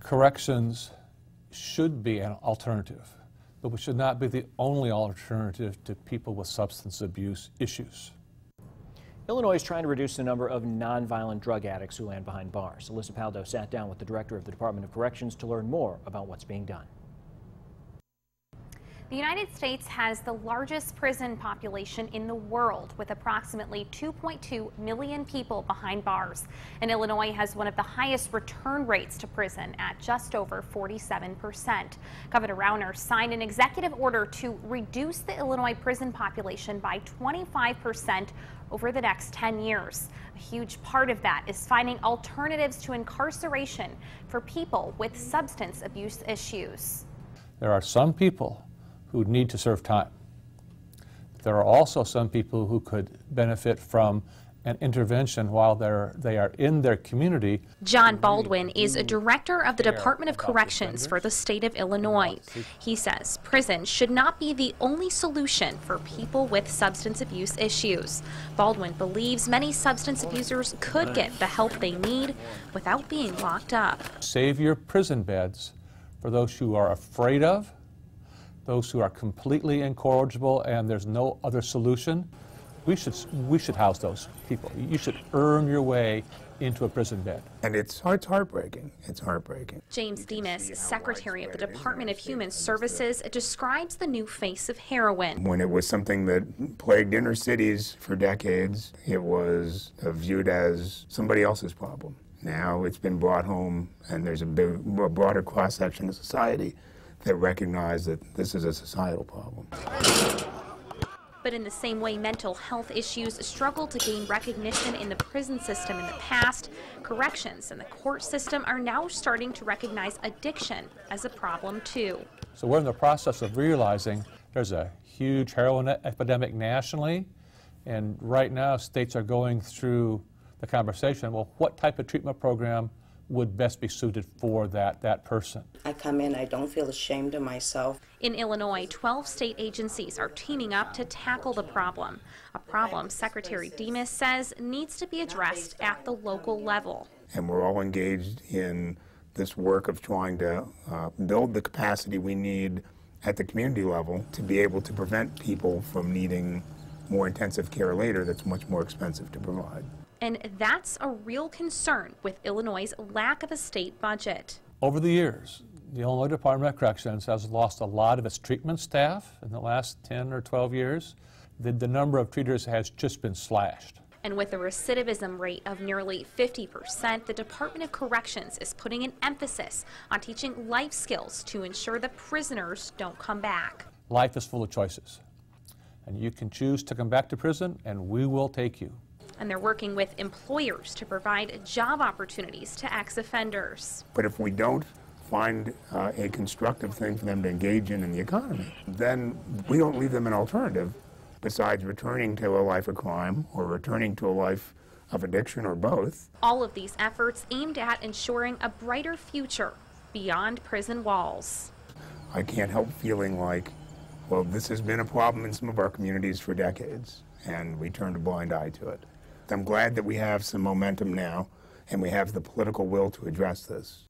Corrections should be an alternative, but we should not be the only alternative to people with substance abuse issues. Illinois is trying to reduce the number of nonviolent drug addicts who land behind bars. Alyssa Paldo sat down with the director of the Department of Corrections to learn more about what's being done. The United States has the largest prison population in the world, with approximately 2.2 million people behind bars. And Illinois has one of the highest return rates to prison at just over 47%. Governor Rauner signed an executive order to reduce the Illinois prison population by 25% over the next 10 years. A huge part of that is finding alternatives to incarceration for people with substance abuse issues. There are some people who need to serve time. There are also some people who could benefit from an intervention while they are in their community. John Baldwin is a director of the Department of Corrections for the state of Illinois. He says prison should not be the only solution for people with substance abuse issues. Baldwin believes many substance abusers could get the help they need without being locked up. Save your prison beds for those who are afraid of, those who are completely incorrigible and there's no other solution. We should house those people. You should earn your way into a prison bed. And it's heartbreaking. It's heartbreaking. James Demas, Secretary of the Department of Human Services, describes the new face of heroin. When it was something that plagued inner cities for decades, it was viewed as somebody else's problem. Now it's been brought home, and there's a broader cross-section of society that recognize that this is a societal problem. But in the same way mental health issues struggle to gain recognition in the prison system in the past, corrections and the court system are now starting to recognize addiction as a problem too. So we're in the process of realizing there's a huge heroin epidemic nationally, and right now states are going through the conversation, well, what type of treatment program would best be suited for that person. I come in, I don't feel ashamed of myself. In Illinois, 12 state agencies are teaming up to tackle the problem, a problem Secretary Demas says needs to be addressed at the local level. And we're all engaged in this work of trying to build the capacity we need at the community level to be able to prevent people from needing more intensive care later that's much more expensive to provide. And that's a real concern with Illinois' lack of a state budget. Over the years, the Illinois Department of Corrections has lost a lot of its treatment staff in the last 10 or 12 years. The number of treaters has just been slashed. And with a recidivism rate of nearly 50%, the Department of Corrections is putting an emphasis on teaching life skills to ensure the prisoners don't come back. Life is full of choices, and you can choose to come back to prison, and we will take you. And they're working with employers to provide job opportunities to ex-offenders. But if we don't find a constructive thing for them to engage in the economy, then we don't leave them an alternative besides returning to a life of crime or returning to a life of addiction or both. All of these efforts aimed at ensuring a brighter future beyond prison walls. I can't help feeling like, well, this has been a problem in some of our communities for decades, and we turned a blind eye to it. I'm glad that we have some momentum now, and we have the political will to address this.